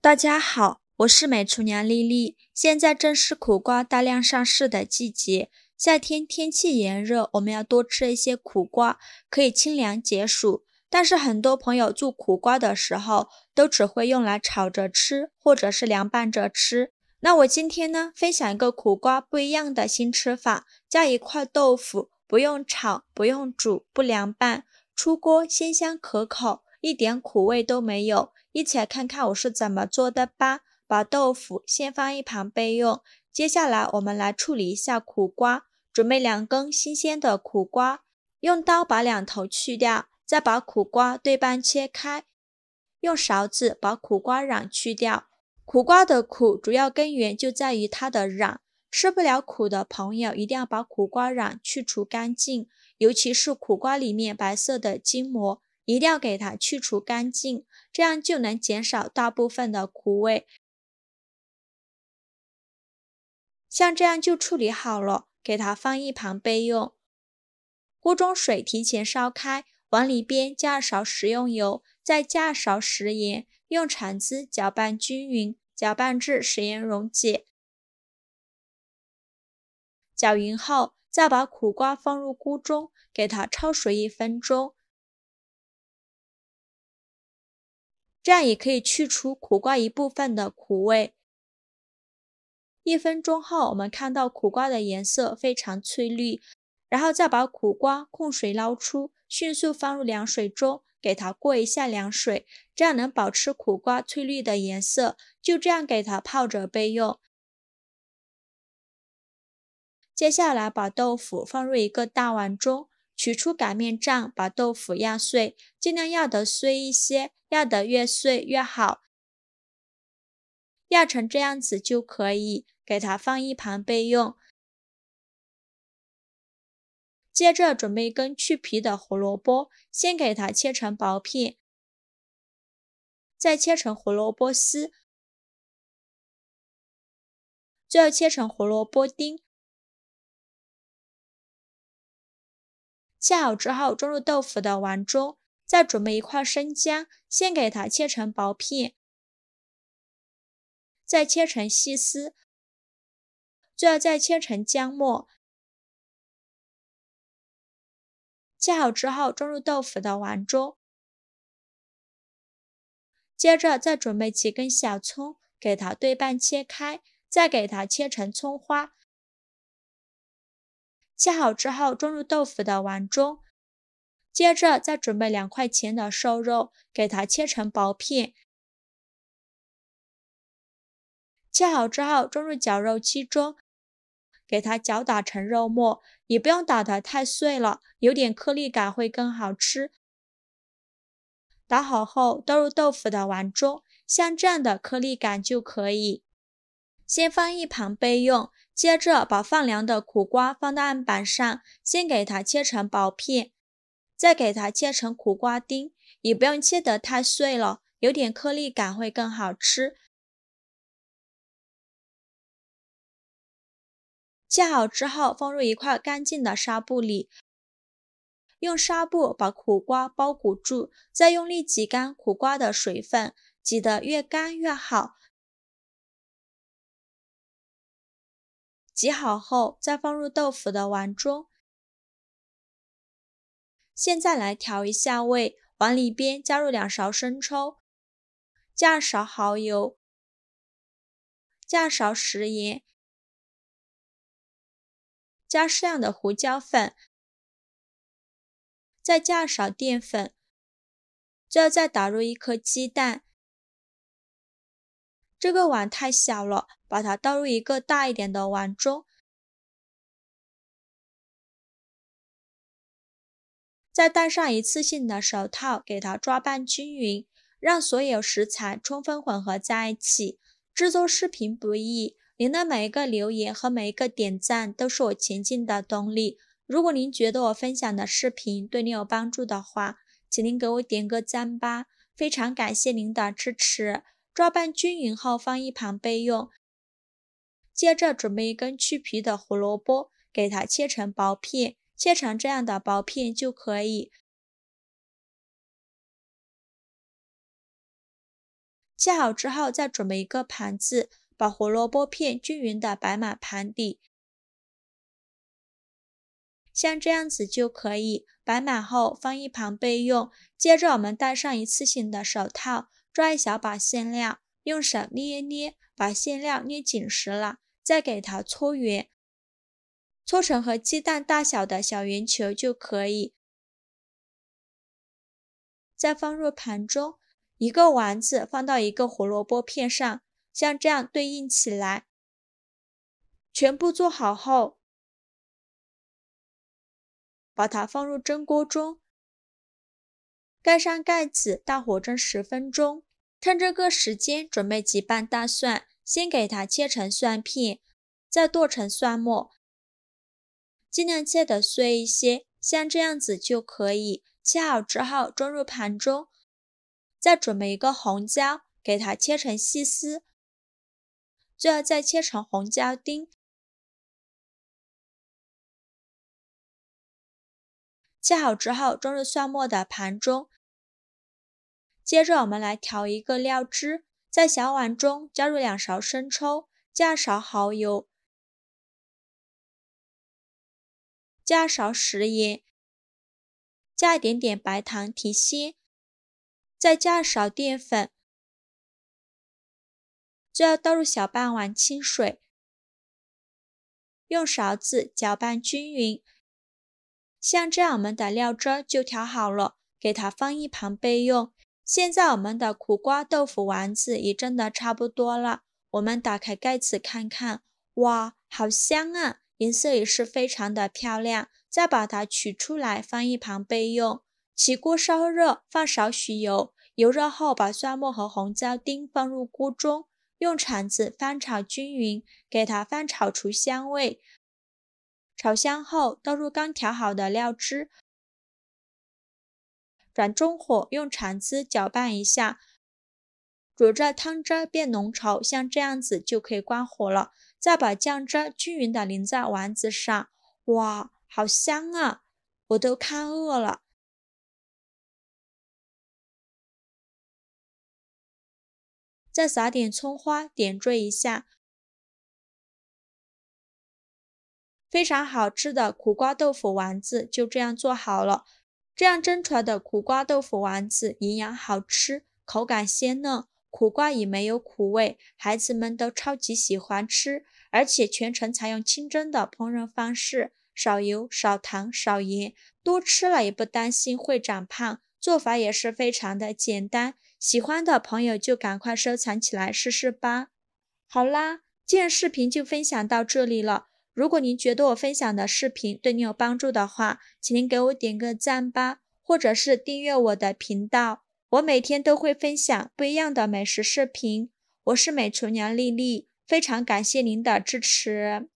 大家好，我是美厨娘丽丽。现在正是苦瓜大量上市的季节，夏天天气炎热，我们要多吃一些苦瓜，可以清凉解暑。但是很多朋友做苦瓜的时候，都只会用来炒着吃，或者是凉拌着吃。那我今天呢，分享一个苦瓜不一样的新吃法，加一块豆腐，不用炒，不用煮，不凉拌，出锅鲜香可口，一点苦味都没有。一起来看看我是怎么做的吧。把豆腐先放一旁备用，接下来我们来处理一下苦瓜。准备2根新鲜的苦瓜，用刀把两头去掉，再把苦瓜对半切开，用勺子把苦瓜瓤去掉。苦瓜的苦主要根源就在于它的瓤，吃不了苦的朋友一定要把苦瓜瓤去除干净，尤其是苦瓜里面白色的筋膜，一定要给它去除干净，这样就能减少大部分的苦味。像这样就处理好了，给它放一旁备用。锅中水提前烧开，往里边加1勺食用油，再加1勺食盐，用铲子搅拌均匀，搅拌至食盐溶解。搅匀后，再把苦瓜放入锅中，给它焯水1分钟。这样也可以去除苦瓜一部分的苦味。1分钟后，我们看到苦瓜的颜色非常翠绿，然后再把苦瓜控水捞出，迅速放入凉水中，给它过一下凉水，这样能保持苦瓜翠绿的颜色。就这样给它泡着备用。接下来把豆腐放入一个大碗中，取出擀面杖，把豆腐压碎，尽量压得碎一些，压得越碎越好。压成这样子就可以，给它放一旁备用。接着准备1根去皮的胡萝卜，先给它切成薄片，再切成胡萝卜丝，最后切成胡萝卜丁。切好之后装入豆腐的碗中，再准备1块生姜，先给它切成薄片，再切成细丝，最后再切成姜末。切好之后装入豆腐的碗中，接着再准备几根小葱，给它对半切开，再给它切成葱花。切好之后装入豆腐的碗中，接着再准备2块钱的瘦肉，给它切成薄片。切好之后装入绞肉机中，给它搅打成肉末，也不用打得太碎了，有点颗粒感会更好吃。打好后倒入豆腐的碗中，像这样的颗粒感就可以。先放一旁备用，接着把放凉的苦瓜放到案板上，先给它切成薄片，再给它切成苦瓜丁，也不用切得太碎了，有点颗粒感会更好吃。切好之后放入1块干净的纱布里，用纱布把苦瓜包裹住，再用力挤干苦瓜的水分，挤得越干越好。挤好后再放入豆腐的碗中。现在来调一下味，往里边加入2勺生抽，加2勺蚝油，加2勺食盐，加适量的胡椒粉，再加2勺淀粉，最后再打入1颗鸡蛋。这个碗太小了，把它倒入一个大一点的碗中。再戴上一次性的手套，给它抓拌均匀，让所有食材充分混合在一起。制作视频不易，您的每一个留言和每一个点赞都是我前进的动力。如果您觉得我分享的视频对您有帮助的话，请您给我点个赞吧，非常感谢您的支持。抓拌均匀后放一旁备用。接着准备1根去皮的胡萝卜，给它切成薄片，切成这样的薄片就可以。切好之后，再准备一个盘子，把胡萝卜片均匀地摆满盘底，像这样子就可以。摆满后放一旁备用。接着我们戴上一次性的手套，抓一小把馅料，用手捏一捏，把馅料捏紧实了，再给它搓圆，搓成和鸡蛋大小的小圆球就可以。再放入盘中，一个丸子放到一个胡萝卜片上，像这样对应起来。全部做好后，把它放入蒸锅中，盖上盖子，大火蒸10分钟。趁这个时间准备几瓣大蒜，先给它切成蒜片，再剁成蒜末，尽量切得碎一些，像这样子就可以。切好之后装入盘中，再准备一个红椒，给它切成细丝，最后再切成红椒丁。切好之后装入蒜末的盘中，接着我们来调一个料汁，在小碗中加入2勺生抽，加2勺蚝油，加2勺食盐，加一点点白糖提鲜，再加1勺淀粉，最后倒入小半碗清水，用勺子搅拌均匀。像这样我们的料汁就调好了，给它放一旁备用。现在我们的苦瓜豆腐丸子也蒸得差不多了，我们打开盖子看看，哇，好香啊，颜色也是非常的漂亮。再把它取出来放一旁备用。起锅烧热，放少许油，油热后把蒜末和红椒丁放入锅中，用铲子翻炒均匀，给它翻炒出香味。炒香后倒入刚调好的料汁，转中火用铲子搅拌一下，煮着汤汁变浓稠，像这样子就可以关火了。再把酱汁均匀地淋在丸子上，哇，好香啊，我都看饿了。再撒点葱花点缀一下，非常好吃的苦瓜豆腐丸子就这样做好了。这样蒸出来的苦瓜豆腐丸子营养好吃，口感鲜嫩，苦瓜也没有苦味，孩子们都超级喜欢吃。而且全程采用清蒸的烹饪方式，少油、少糖、少盐，多吃了也不担心会长胖。做法也是非常的简单，喜欢的朋友就赶快收藏起来试试吧。好啦，今天视频就分享到这里了。如果您觉得我分享的视频对你有帮助的话，请您给我点个赞吧，或者是订阅我的频道。我每天都会分享不一样的美食视频。我是美厨娘丽丽，非常感谢您的支持。